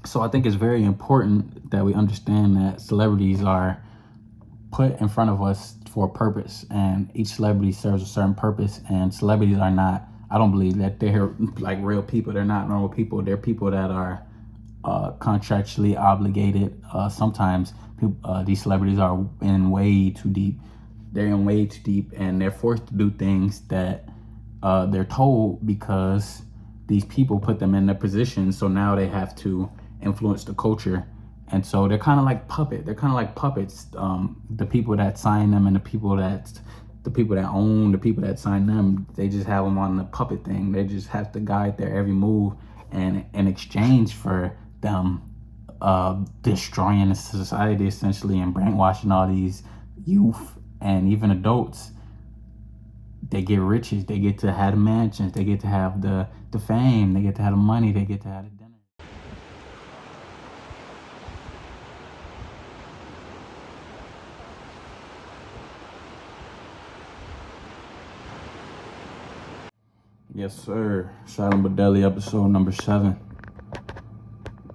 So I think it's very important that we understand that celebrities are put in front of us for a purpose, and each celebrity serves a certain purpose. And celebrities are not, I don't believe that they're like real people. They're not normal people. They're people that are contractually obligated. Sometimes these celebrities are in way too deep. They're in way too deep, and they're forced to do things that they're told because these people put them in their position. So now they have to influence the culture, and so they're kind of like puppet. They're kind of like puppets. The people that sign them and the people that own the people that sign them, they just have them on the puppet thing. They just have to guide their every move, and in exchange for them destroying the society essentially and brainwashing all these youth and even adults, they get riches. They get to have the mansions. They get to have the fame. They get to have the money. They get to have the dinner. Yes, sir. Silent But Deadly, episode number 7.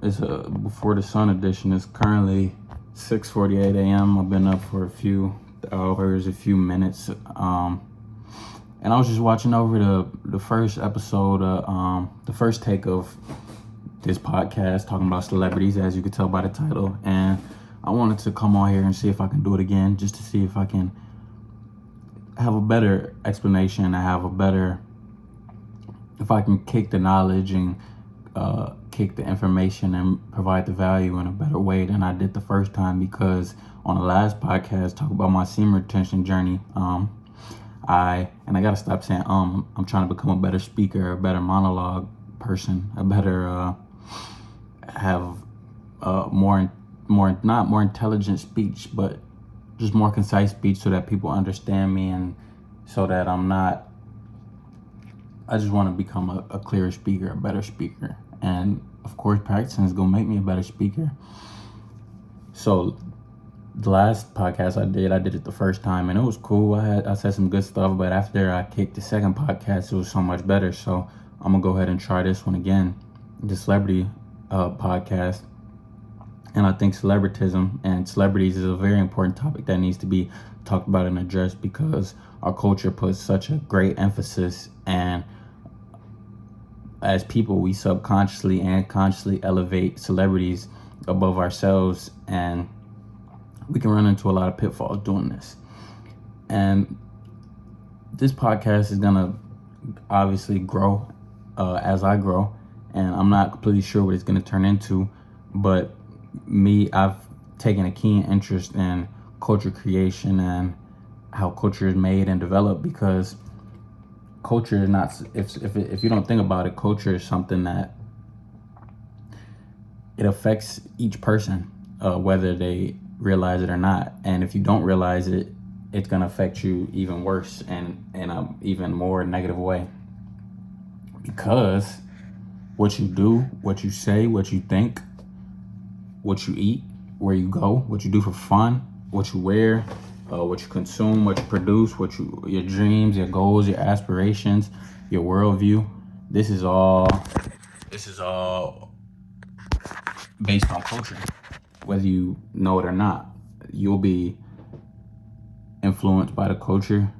It's a Before the Sun edition. It's currently 6:48 a.m. I've been up for a few hours, a few minutes. And I was just watching over the first episode, the first take of this podcast talking about celebrities, as you could tell by the title. And I wanted to come on here and see if I can do it again, just to see if I can have a better explanation. If I can kick the knowledge and kick the information and provide the value in a better way than I did the first time. Because on the last podcast, talk about my semen retention journey. I gotta stop saying I'm trying to become a better speaker, a better monologue person, a better have more not more intelligent speech, but just more concise speech so that people understand me, and so that I just want to become a clearer speaker, a better speaker. And of course, practicing is gonna make me a better speaker. So the last podcast I did it the first time, and it was cool. I said some good stuff, but after I kicked the second podcast, it was so much better. So I'm gonna go ahead and try this one again, the celebrity podcast. And I think celebritism and celebrities is a very important topic that needs to be talked about and addressed, because our culture puts such a great emphasis, and as people, we subconsciously and consciously elevate celebrities above ourselves, and we can run into a lot of pitfalls doing this. And this podcast is gonna obviously grow as I grow, and I'm not completely sure what it's gonna turn into, but I've taken a keen interest in culture creation and how culture is made and developed, because culture is not, if you don't think about it, culture is something that it affects each person, whether they realize it or not. And if you don't realize it, it's going to affect you even worse and in a even more negative way, because what you do, what you say, what you think, what you eat, where you go, what you do for fun, what you wear, what you consume, what you produce, your dreams, your goals, your aspirations, your worldview. This is all based on culture. Whether you know it or not, you'll be influenced by the culture.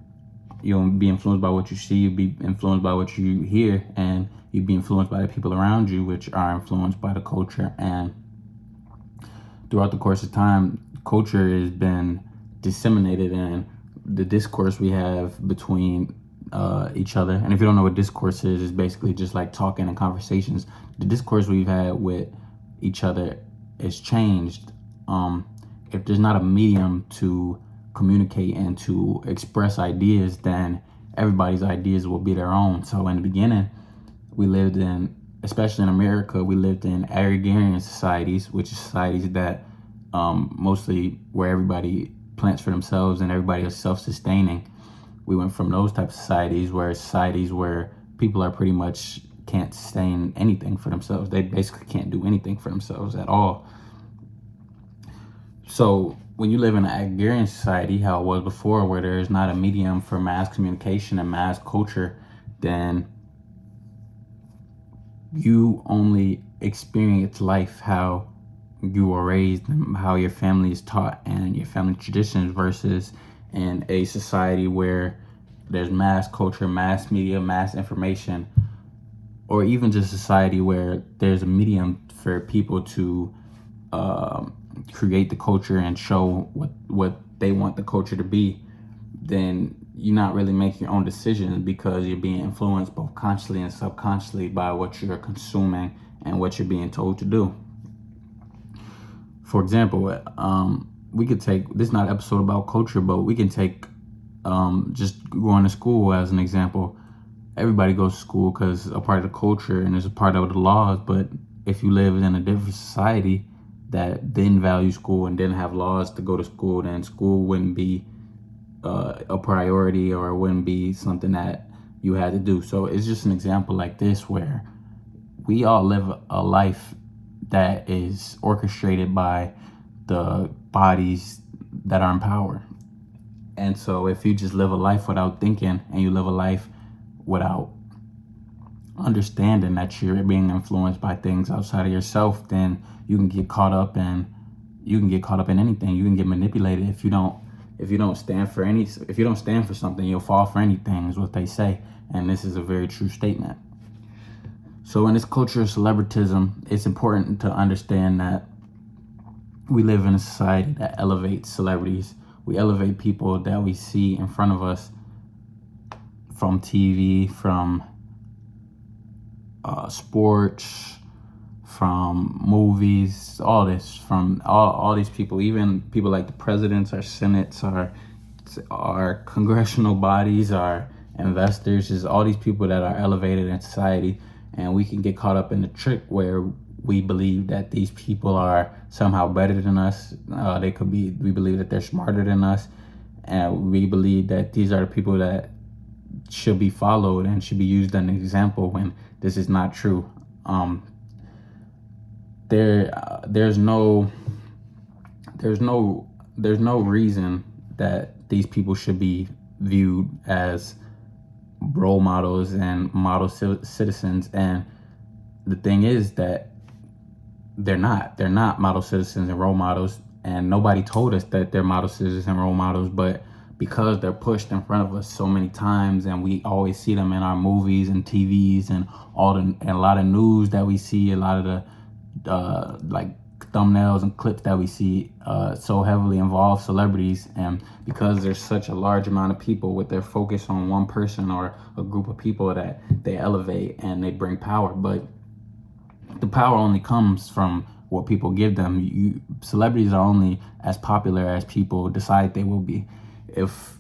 You'll be influenced by what you see. You'll be influenced by what you hear, and you'll be influenced by the people around you, which are influenced by the culture. And throughout the course of time, culture has been disseminated in the discourse we have between each other. And if you don't know what discourse is, it's basically just like talking and conversations. The discourse we've had with each other is changed. If there's not a medium to communicate and to express ideas, then everybody's ideas will be their own. So in the beginning, we lived in, especially in America, we lived in agrarian societies, which is societies that mostly where everybody plants for themselves and everybody is self-sustaining. We went from those type of societies where people are pretty much can't sustain anything for themselves. They basically can't do anything for themselves at all. So when you live in an agrarian society, how it was before, where there's not a medium for mass communication and mass culture, then you only experience life, how you were raised, and how your family is taught, and your family traditions, versus in a society where there's mass culture, mass media, mass information, or even just society where there's a medium for people to create the culture and show what they want the culture to be. Then you're not really making your own decisions, because you're being influenced both consciously and subconsciously by what you're consuming and what you're being told to do. For example, we could take, this is not an episode about culture, but we can take just going to school as an example. Everybody goes to school because a part of the culture and it's a part of the laws. But if you live in a different society that didn't value school and didn't have laws to go to school, then school wouldn't be a priority, or it wouldn't be something that you had to do. So it's just an example like this where we all live a life that is orchestrated by the bodies that are in power. And so if you just live a life without thinking, and you live a life without understanding that you're being influenced by things outside of yourself, then you can get caught up in anything. You can get manipulated if you don't stand for something, you'll fall for anything, is what they say. And this is a very true statement. So in this culture of celebritism, it's important to understand that we live in a society that elevates celebrities. We elevate people that we see in front of us from TV, from sports, from movies, all this, from all these people, even people like the presidents, our senates, our congressional bodies, our investors, is all these people that are elevated in society. And we can get caught up in the trick where we believe that these people are somehow better than us. We believe that they're smarter than us, and we believe that these are the people that should be followed and should be used as an example, when this is not true. There's no reason that these people should be viewed as role models and model citizens. And the thing is that they're not model citizens and role models, and nobody told us that they're model citizens and role models. But because they're pushed in front of us so many times, and we always see them in our movies and TVs and a lot of news that we see, a lot of the like thumbnails and clips that we see so heavily involve celebrities. And because there's such a large amount of people with their focus on one person or a group of people, that they elevate and they bring power. But the power only comes from what people give them. Celebrities are only as popular as people decide they will be. If,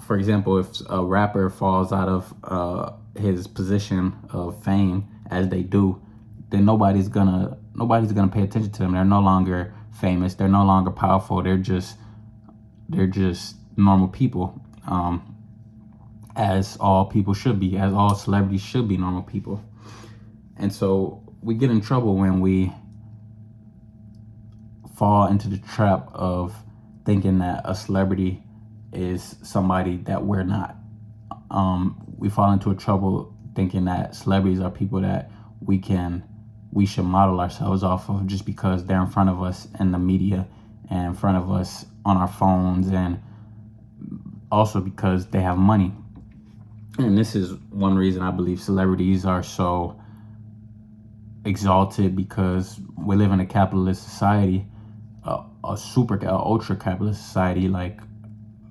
for example, if a rapper falls out of his position of fame, as they do, then nobody's gonna pay attention to them. They're no longer famous. They're no longer powerful. They're just normal people, as all people should be, as all celebrities should be normal people. And so we get in trouble when we fall into the trap of thinking that a celebrity is somebody that we're not. We fall into a trouble thinking that celebrities are people that we should model ourselves off of, just because they're in front of us in the media and in front of us on our phones, and also because they have money. And this is one reason I believe celebrities are so exalted, because we live in a capitalist society, a ultra capitalist society, like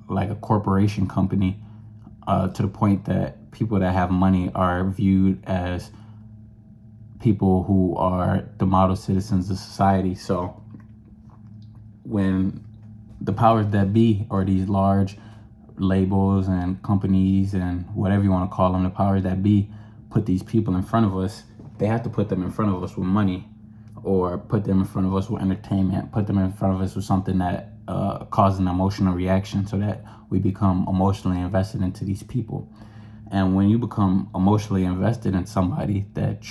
a corporation company, to the point that people that have money are viewed as people who are the model citizens of society. So when the powers that be, or these large labels and companies and whatever you want to call them, the powers that be, put these people in front of us, they have to put them in front of us with money, or put them in front of us with entertainment, put them in front of us with something that causes an emotional reaction, so that we become emotionally invested into these people. And when you become emotionally invested in somebody that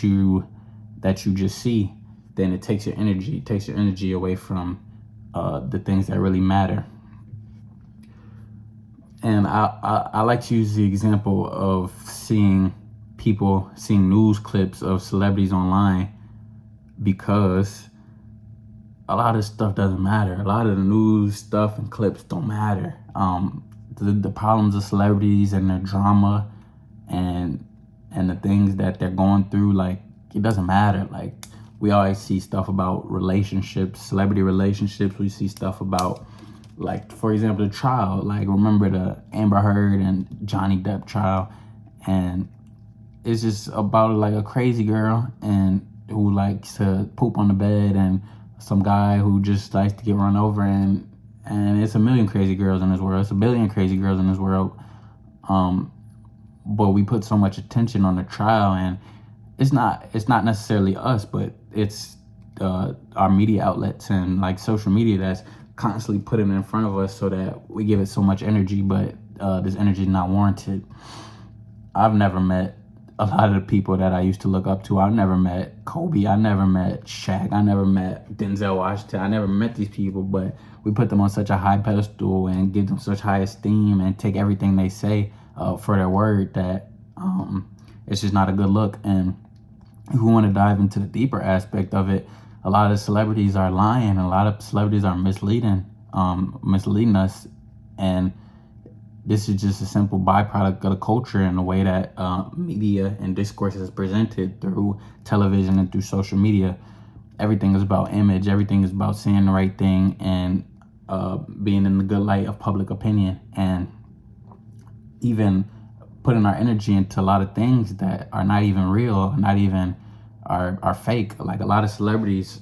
you just see, then it takes your energy away from the things that really matter. And I like to use the example of seeing people seeing news clips of celebrities online because a lot of stuff doesn't matter. A lot of the news stuff and clips don't matter. The problems of celebrities and their drama and the things that they're going through, like, it doesn't matter. Like, we always see stuff about relationships, celebrity relationships. We see stuff about, like, for example, the trial. Like, remember the Amber Heard and Johnny Depp trial, and it's just about like a crazy girl and who likes to poop on the bed, and some guy who just likes to get run over, and it's a million crazy girls in this world. It's a billion crazy girls in this world. But we put so much attention on the trial, and it's not necessarily us, but it's our media outlets and like social media that's constantly putting it in front of us so that we give it so much energy, but this energy is not warranted. I've never met a lot of the people that I used to look up to. I never met Kobe. I never met Shaq. I never met Denzel Washington. I never met these people, but we put them on such a high pedestal and give them such high esteem and take everything they say for their word that it's just not a good look. And if we want to dive into the deeper aspect of it, a lot of celebrities are lying. A lot of celebrities are misleading us, and this is just a simple byproduct of the culture and the way that media and discourse is presented through television and through social media. Everything is about image. Everything is about saying the right thing and being in the good light of public opinion, and even putting our energy into a lot of things that are not even real, not even are fake. Like a lot of celebrities,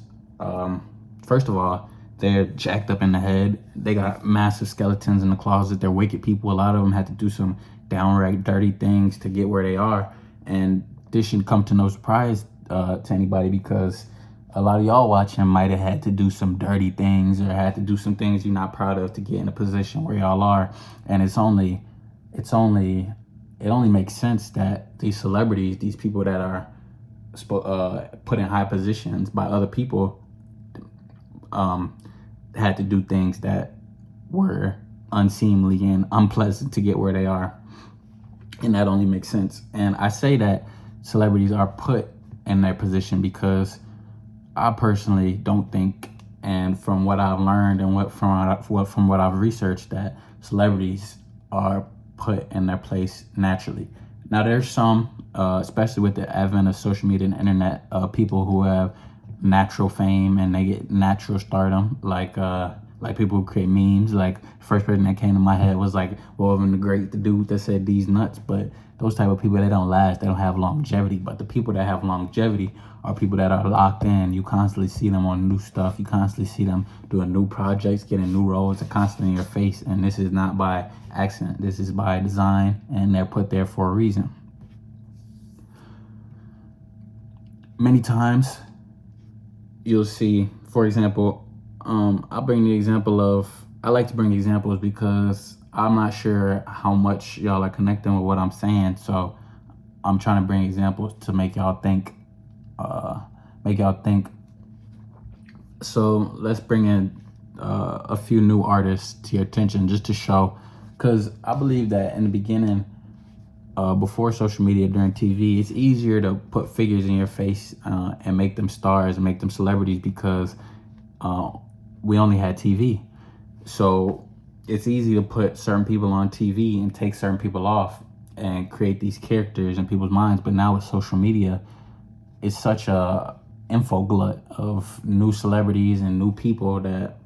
first of all, they're jacked up in the head. They got massive skeletons in the closet. They're wicked people. A lot of them had to do some downright dirty things to get where they are. And this should come to no surprise to anybody, because a lot of y'all watching might have had to do some dirty things or had to do some things you're not proud of to get in a position where y'all are. And it only makes sense that these celebrities, these people that are put in high positions by other people, had to do things that were unseemly and unpleasant to get where they are. And that only makes sense. And I say that celebrities are put in their position because I personally don't think, and from what I've learned and from what I've researched, that celebrities are put in their place naturally. Now there's some, especially with the advent of social media and internet, people who have natural fame and they get natural stardom, like people who create memes. Like the first person that came to my head was like, well, the great, the dude that said these nuts. But those type of people, they don't last, they don't have longevity. But the people that have longevity are people that are locked in. You constantly see them on new stuff. You constantly see them doing new projects, getting new roles. They're constantly in your face, and this is not by accident. This is by design, and they're put there for a reason. Many times you'll see, for example, I like to bring examples because I'm not sure how much y'all are connecting with what I'm saying. So I'm trying to bring examples to make y'all think. So let's bring in a few new artists to your attention just to show, because I believe that in the beginning, before social media, during TV, it's easier to put figures in your face and make them stars and make them celebrities because we only had TV. So it's easy to put certain people on TV and take certain people off and create these characters in people's minds. But now with social media, it's such a info glut of new celebrities and new people that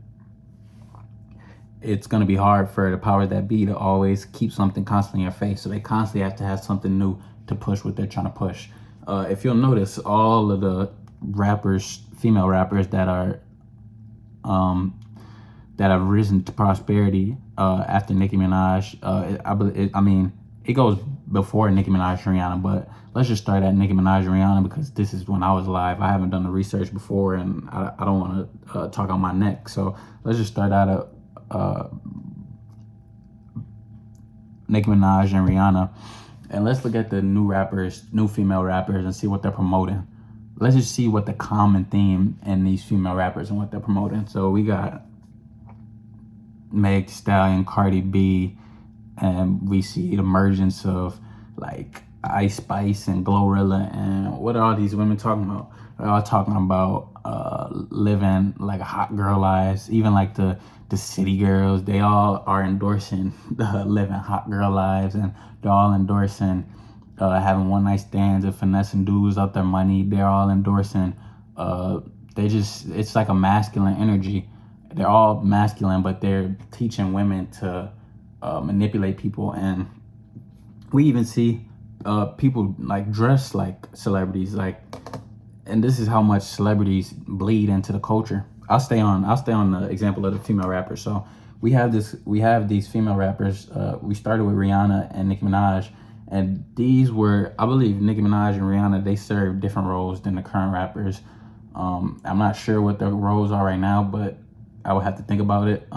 it's going to be hard for the powers that be to always keep something constantly in your face. So they constantly have to have something new to push what they're trying to push. If you'll notice, all of the rappers, female rappers that have risen to prosperity after Nicki Minaj, it goes before Nicki Minaj and Rihanna, but let's just start at Nicki Minaj and Rihanna because this is when I was live. I haven't done the research before, and I don't want to talk on my neck. So let's just start out at Nicki Minaj and Rihanna, and let's look at the new female rappers, and see what they're promoting. Let's just see what the common theme in these female rappers and what they're promoting. So we got Meg Thee Stallion, Cardi B, and we see the emergence of like Ice Spice and Glorilla, and what are all these women talking about? They're all talking about living like hot girl lives. Even like the city girls, they all are endorsing living hot girl lives, and they're all endorsing having one night stands and finessing dudes out their money. They're all endorsing. It's like a masculine energy. They're all masculine, but they're teaching women to manipulate people. And we even see people like dress like celebrities, like, and this is how much celebrities bleed into the culture. I'll stay on the example of the female rappers. So we have these female rappers. We started with Rihanna and Nicki Minaj, and these were, I believe, Nicki Minaj and Rihanna, they serve different roles than the current rappers. I'm not sure what their roles are right now, but I would have to think about it.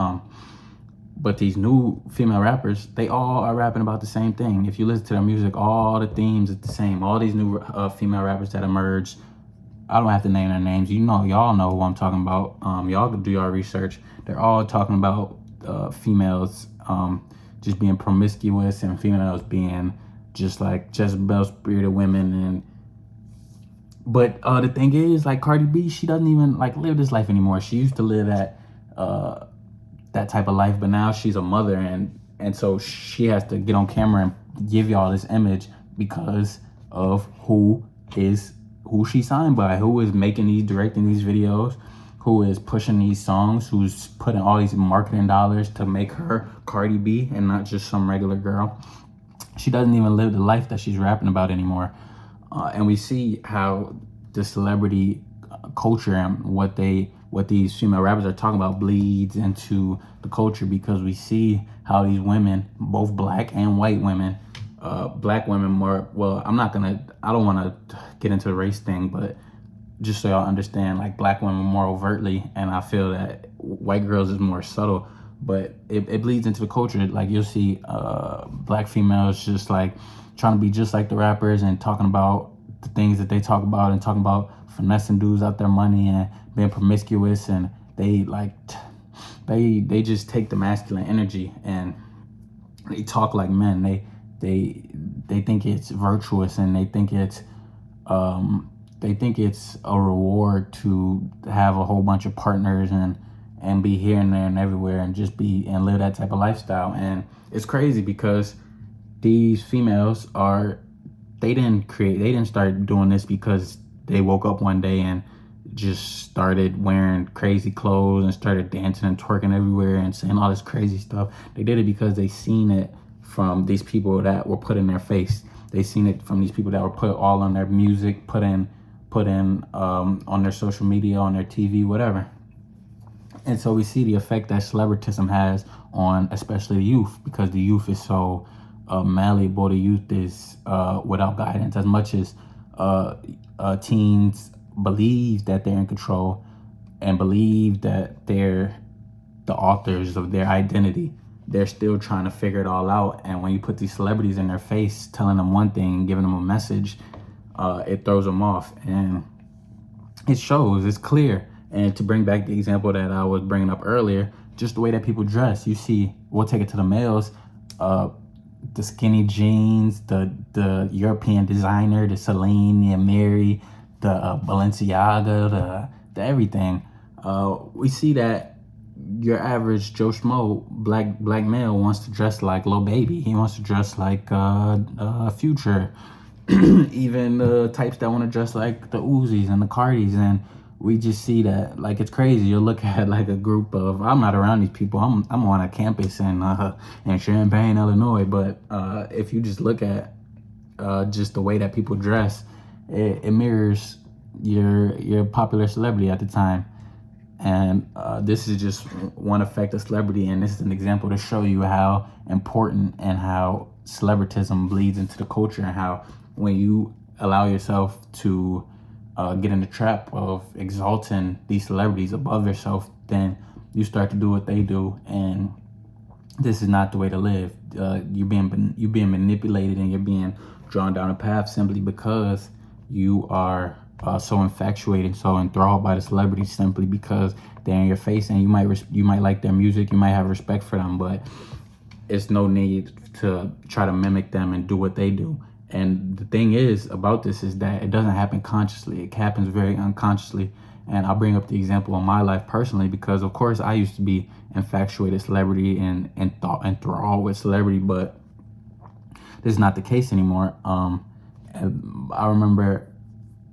But these new female rappers, they all are rapping about the same thing. If you listen to their music, all the themes are the same. All these new female rappers that emerged, I don't have to name their names. Y'all know who I'm talking about. Y'all can do your research. They're all talking about females just being promiscuous, and females being just like Jezebel spirited women. But the thing is, like, Cardi B, she doesn't even like live this life anymore. She used to live that type of life, but now she's a mother, and so she has to get on camera and give y'all this image because of who she signed by, who is directing these videos, who is pushing these songs, who's putting all these marketing dollars to make her Cardi B and not just some regular girl. She doesn't even live the life that she's rapping about anymore. And we see how the celebrity culture and what these female rappers are talking about bleeds into the culture, because we see how these women, both black and white women, black women more, well, I don't want to get into the race thing, but just so y'all understand, like, black women more overtly, and I feel that white girls is more subtle, but it bleeds into the culture. Like, you'll see black females just like trying to be just like the rappers and talking about the things that they talk about, and talking about finessing dudes out their money and being promiscuous, and they just take the masculine energy and they talk like men. They think it's virtuous, and they think it's a reward to have a whole bunch of partners and be here and there and everywhere and just be and live that type of lifestyle. And it's crazy because these females they didn't start doing this because they woke up one day and just started wearing crazy clothes and started dancing and twerking everywhere and saying all this crazy stuff. They did it because they seen it from these people that were put in their face. They seen it from these people that were put all on their music, put in on their social media, on their TV, whatever. And so we see the effect that celebritism has on especially the youth, because the youth is so malleable. The youth is without guidance. As much as teens believe that they're in control and believe that they're the authors of their identity, they're still trying to figure it all out. And when you put these celebrities in their face telling them one thing, giving them a message, it throws them off. And it shows, it's clear. And to bring back the example that I was bringing up earlier, just the way that people dress. You see, we'll take it to the males, the skinny jeans, the European designer, the Celine, the Amiri, the Balenciaga, the everything. We see that your average Joe Schmo black male wants to dress like Lil Baby. He wants to dress like Future. Even the types that want to dress like the Uzis and the Cardis. And we just see that, like, it's crazy. You'll look at like a group of, I'm not around these people. I'm on a campus in Champaign, Illinois. But if you just look at just the way that people dress, it mirrors your popular celebrity at the time. And this is just one effect of celebrity, and this is an example to show you how important and how celebritism bleeds into the culture, and how when you allow yourself to get in the trap of exalting these celebrities above yourself, then you start to do what they do, and this is not the way to live. You're being manipulated, and you're being drawn down a path simply because you are so infatuated, so enthralled by the celebrities simply because they're in your face, and you might like their music, you might have respect for them, but it's no need to try to mimic them and do what they do. And the thing is about this is that it doesn't happen consciously. It happens very unconsciously. And I'll bring up the example of my life personally because, of course, I used to be infatuated celebrity and thought enthralled with celebrity, but this is not the case anymore. And I remember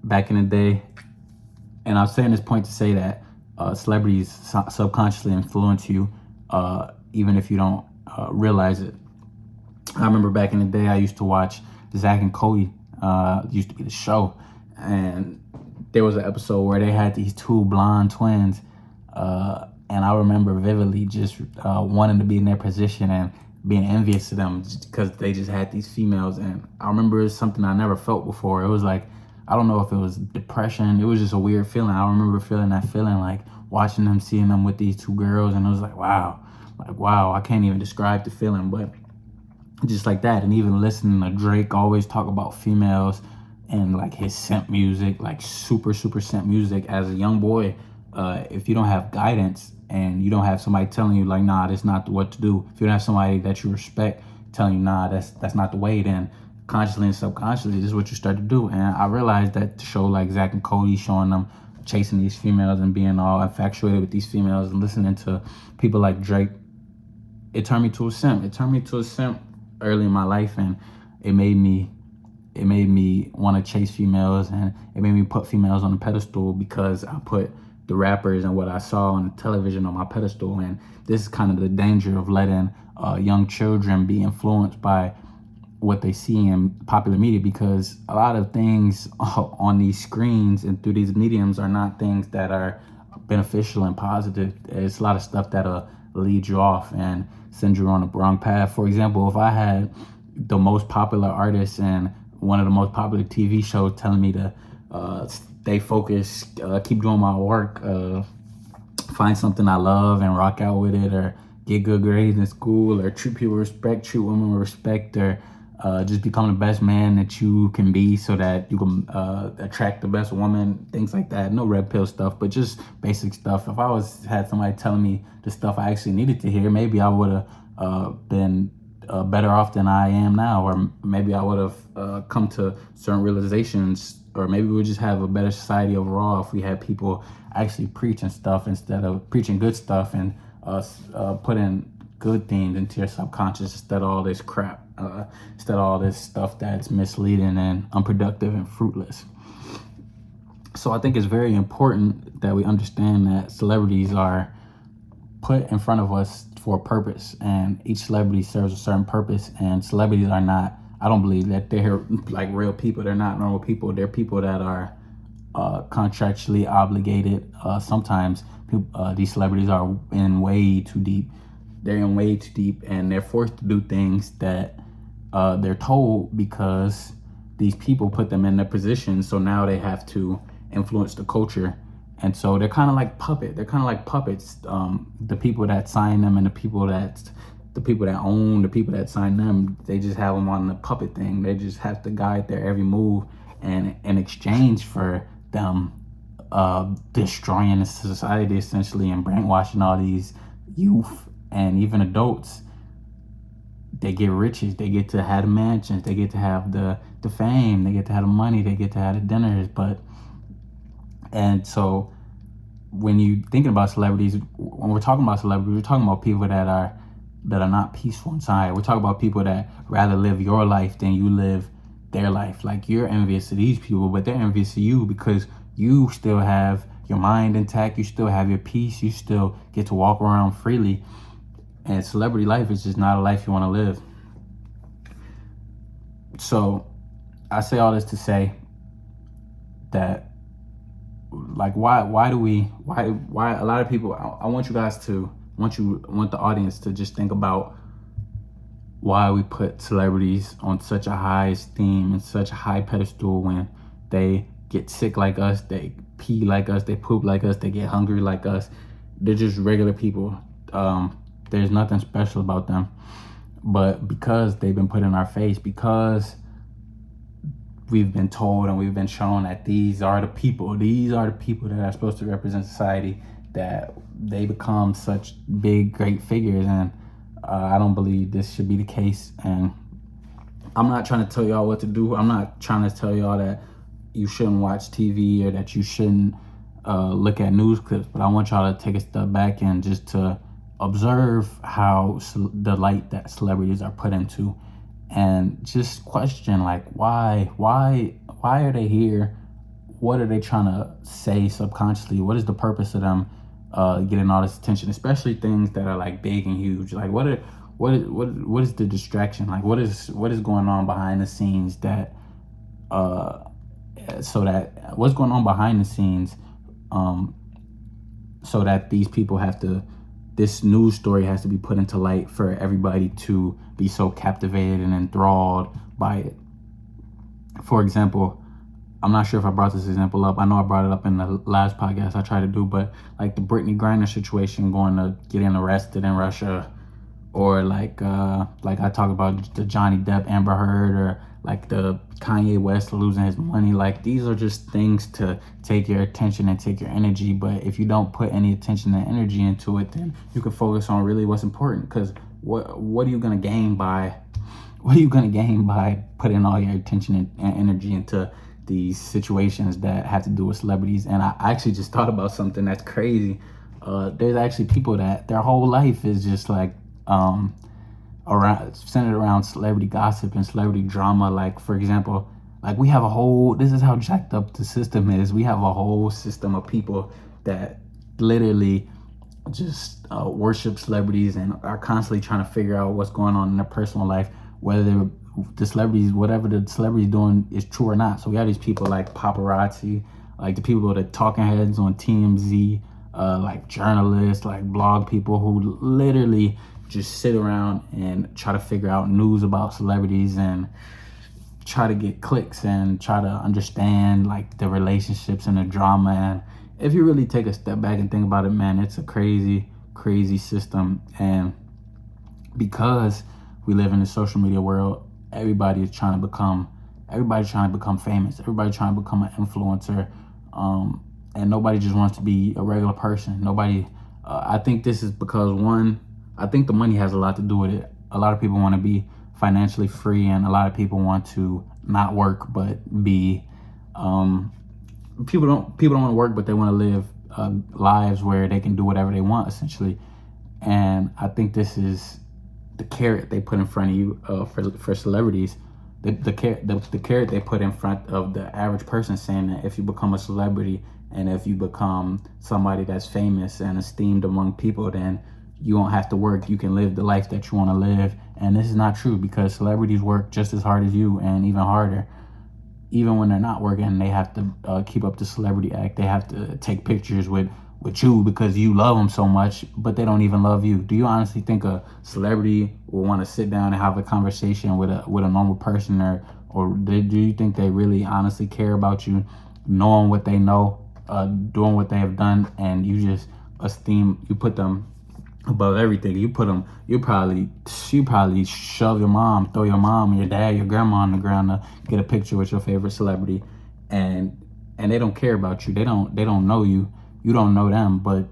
back in the day, and I'm saying this point to say that celebrities subconsciously influence you, even if you don't realize it. I remember back in the day, I used to watch Zach and Cody. Used to be the show, and there was an episode where they had these two blonde twins, and I remember vividly just wanting to be in their position and being envious of them because they just had these females. And I remember it was something I never felt before. It was like, I don't know if it was depression. It was just a weird feeling. I remember feeling that feeling, like watching them, seeing them with these two girls, and it was like, wow, I can't even describe the feeling, but just like that. And even listening to Drake always talk about females and like his simp music, like super simp music. As a young boy, if you don't have guidance and you don't have somebody telling you like, nah, that's not what to do, if you don't have somebody that you respect telling you, nah, that's not the way, then consciously and subconsciously this is what you start to do. And I realized that the show like Zach and Cody, showing them chasing these females and being all infatuated with these females and listening to people like Drake, it turned me to a simp. It turned me to a simp early in my life, and it made me want to chase females, and it made me put females on the pedestal because I put the rappers and what I saw on the television on my pedestal. And this is kind of the danger of letting young children be influenced by what they see in popular media, because a lot of things on these screens and through these mediums are not things that are beneficial and positive. It's a lot of stuff that'll lead you off and send you on the wrong path. For example, if I had the most popular artist and one of the most popular TV shows telling me to stay focused, keep doing my work, find something I love and rock out with it, or get good grades in school, or treat people with respect, treat women with respect, or just become the best man that you can be so that you can attract the best woman, things like that. No red pill stuff, but just basic stuff. If I had somebody telling me the stuff I actually needed to hear, maybe I would have been better off than I am now, or maybe I would have come to certain realizations, or maybe we would just have a better society overall if we had people actually preaching stuff instead of preaching good stuff and putting good things into your subconscious instead of all this crap, instead of all this stuff that's misleading and unproductive and fruitless. So I think it's very important that we understand that celebrities are put in front of us for a purpose, and each celebrity serves a certain purpose. And celebrities are not, I don't believe that they're like real people. They're not normal people. They're people that are contractually obligated. Sometimes these celebrities are in way too deep. They're in way too deep, and they're forced to do things that they're told because these people put them in their position. So now they have to influence the culture. And so they're kind of like puppets. The people that sign them and the people that own the people that sign them, they just have them on the puppet thing. They just have to guide their every move, and in exchange for them destroying the society essentially and brainwashing all these youth and even adults, they get riches. They get to have the mansions. They get to have the fame. They get to have the money. They get to have the dinners. And so when you thinking about celebrities, when we're talking about celebrities, we're talking about people that are not peaceful inside. We're talking about people that rather live your life than you live their life. Like, you're envious of these people, but they're envious of you because you still have your mind intact. You still have your peace. You still get to walk around freely. And celebrity life is just not a life you want to live. So I say all this to say that, like, why a lot of people, I want you guys to, want the audience to just think about why we put celebrities on such a high esteem and such a high pedestal when they get sick like us, they pee like us, they poop like us, they get hungry like us. They're just regular people. There's nothing special about them. But because they've been put in our face, because we've been told and we've been shown that these are the people that are supposed to represent society, that they become such big, great figures. And I don't believe this should be the case. And I'm not trying to tell y'all what to do. I'm not trying to tell y'all that you shouldn't watch TV or that you shouldn't look at news clips, but I want y'all to take a step back and just to observe how the light that celebrities are put into, and just question like why are they here? What are they trying to say subconsciously? What is the purpose of them getting all this attention, especially things that are like big and huge? Like what is the distraction? Like what is going on behind the scenes that what's going on behind the scenes so that these people have to, this news story has to be put into light for everybody to be so captivated and enthralled by it. For example, I'm not sure if I brought this example up. I know I brought it up in the last podcast I tried to do, but like the Brittany Griner situation, going to getting arrested in Russia, or like I talk about the Johnny Depp Amber Heard, or like the Kanye West losing his money. Like these are just things to take your attention and take your energy. But if you don't put any attention and energy into it, then you can focus on really what's important. Because what are you gonna gain by putting all your attention and energy into these situations that have to do with celebrities? And I actually just thought about something that's crazy. There's actually people that their whole life is just like centered around celebrity gossip and celebrity drama. Like for example, like we have a whole, this is how jacked up the system is. We have a whole system of people that literally just worship celebrities and are constantly trying to figure out what's going on in their personal life, whether whatever the celebrity's doing is true or not. So we have these people like paparazzi, like the people that talking heads on TMZ, like journalists, like blog people who literally just sit around and try to figure out news about celebrities and try to get clicks and try to understand like the relationships and the drama. And if you really take a step back and think about it, man, it's a crazy system. And because we live in the social media world, everybody's trying to become famous, everybody trying to become an influencer, and nobody just wants to be a regular person. Nobody I think this is because, one, I think the money has a lot to do with it. A lot of people want to be financially free, and a lot of people want to not work but be people don't want to work, but they want to live lives where they can do whatever they want, essentially. And I think this is the carrot they put in front of you for celebrities. The carrot they put in front of the average person, saying that if you become a celebrity and if you become somebody that's famous and esteemed among people, then you won't have to work. You can live the life that you want to live. And this is not true, because celebrities work just as hard as you, and even harder. Even when they're not working, they have to keep up the celebrity act. They have to take pictures with you because you love them so much, but they don't even love you. Do you honestly think a celebrity will want to sit down and have a conversation with a normal person, or do you think they really honestly care about you, knowing what they know, doing what they have done, and you just you put them above everything? You probably shove your mom, throw your mom, your dad, your grandma on the ground to get a picture with your favorite celebrity, and they don't care about you. They don't know you. You don't know them, but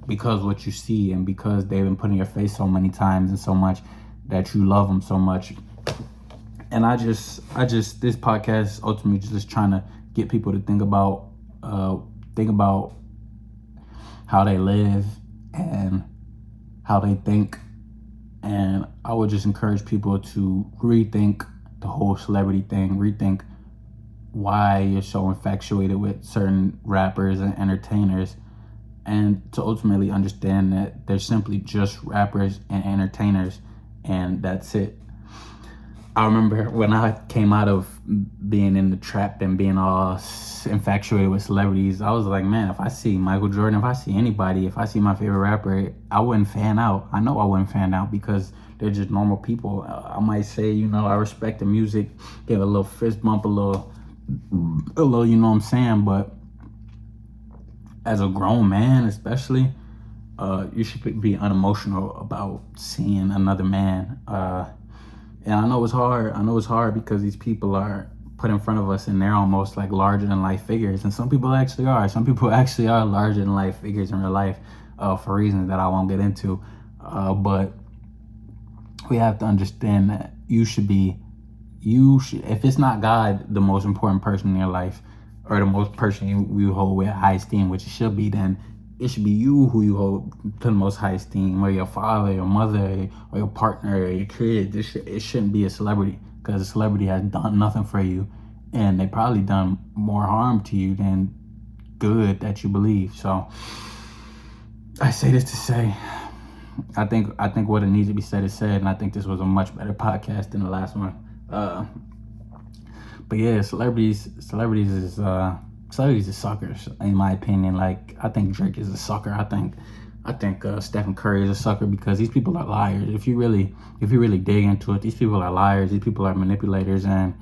because what you see and because they've been put in your face so many times and so much, that you love them so much. And I just this podcast ultimately just trying to get people to think about how they live and how they think. And I would just encourage people to rethink the whole celebrity thing, rethink why you're so infatuated with certain rappers and entertainers, and to ultimately understand that they're simply just rappers and entertainers, and that's it. I remember when I came out of being in the trap and being all infatuated with celebrities, I was like, man, if I see Michael Jordan, if I see anybody, if I see my favorite rapper, I wouldn't fan out. I know I wouldn't fan out, because they're just normal people. I might say, I respect the music, give a little fist bump, a little, you know what I'm saying? But as a grown man, especially, you should be unemotional about seeing another man. And I know it's hard because these people are put in front of us and they're almost like larger than life figures. And some people actually are. Some people actually are larger than life figures in real life for reasons that I won't get into. But we have to understand that you should be you should, if it's not God, the most important person in your life, or the most person you hold with high esteem, which it should be, then it should be you who you hold to the most high esteem, or your father, your mother, or your partner, or your kid. It shouldn't be a celebrity, because a celebrity has done nothing for you, and they probably done more harm to you than good that you believe. So I say this to say, I think what it needs to be said is said, and I think this was a much better podcast than the last one. But yeah, celebrities is suckers, in my opinion. Like, I think Drake is a sucker. I think Stephen Curry is a sucker, because these people are liars. If you really dig into it, these people are liars. These people are manipulators, and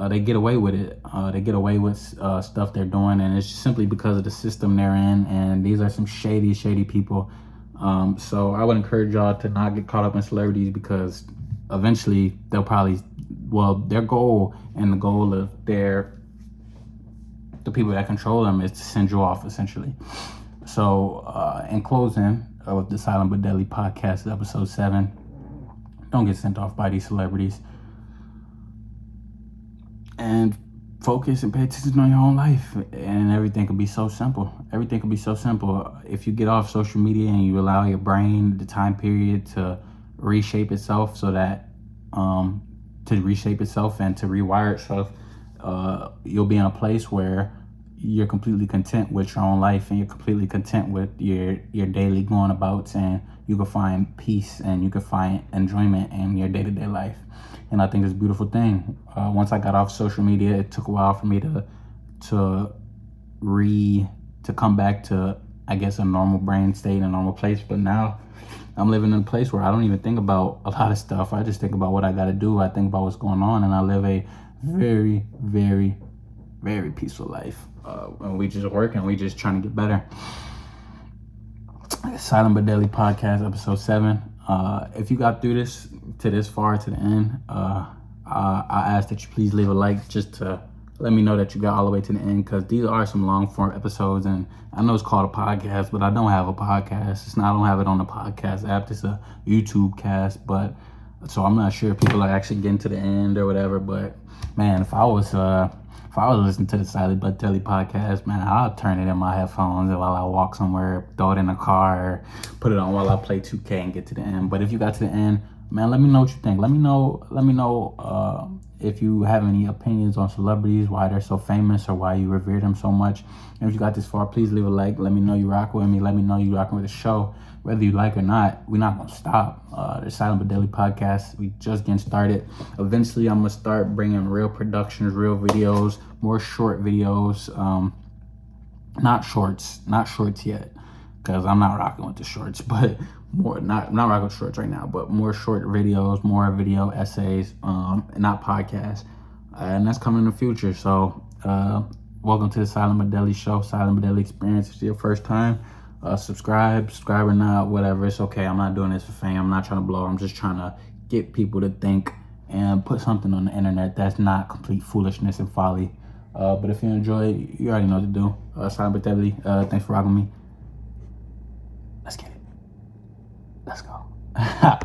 they get away with it. They get away with stuff they're doing, and it's simply because of the system they're in. And these are some shady people. So I would encourage y'all to not get caught up in celebrities, because eventually they'll probably, their goal, and the goal of the people that control them, is to send you off, essentially. So in closing, with the Silent But Deadly podcast, episode 7, don't get sent off by these celebrities, and focus and pay attention on your own life, and everything can be so simple. If you get off social media and you allow your brain the time period to reshape itself, so that to reshape itself and to rewire itself, you'll be in a place where you're completely content with your own life, and you're completely content with your daily going abouts, and you can find peace and you can find enjoyment in your day-to-day life. And I think it's a beautiful thing. Once I got off social media, it took a while for me to come back to, I guess, a normal brain state, a normal place. But now I'm living in a place where I don't even think about a lot of stuff. I just think about what I got to do. I think about what's going on, and I live a very, very, very peaceful life. And we just work, and we just trying to get better. Silent But Deadly podcast, episode 7. If you got through this far to the end, I ask that you please leave a like, just to let me know that you got all the way to the end, because these are some long form episodes, and I know it's called a podcast, but I don't have a podcast. I don't have it on the podcast app. It's a YouTube cast, but so I'm not sure if people are actually getting to the end or whatever. But man, if I was listening to the Silent But Deadly podcast, man, I'll turn it in my headphones while I walk somewhere, throw it in the car, or put it on while I play 2K and get to the end. But if you got to the end, man, let me know what you think. Let me know if you have any opinions on celebrities, why they're so famous, or why you revere them so much. And if you got this far, please leave a like. Let me know you rock with me. Let me know you rocking with the show. Whether you like or not, we're not going to stop. The Silent But Deadly podcast, we just getting started. Eventually, I'm going to start bringing real productions, real videos, more short videos. Not shorts yet, because I'm not rocking with the shorts, but more, not rocking with shorts right now, but more short videos, more video essays, not podcasts. And that's coming in the future. So, welcome to the Silent But Deadly show, Silent But Deadly experience. If it's your first time, subscribe or not, whatever. It's okay. I'm not doing this for fame. I'm not trying to blow. I'm just trying to get people to think and put something on the internet that's not complete foolishness and folly. But if you enjoy it, you already know what to do. Silent But Deadly, thanks for rocking me. Let's get it. Let's go.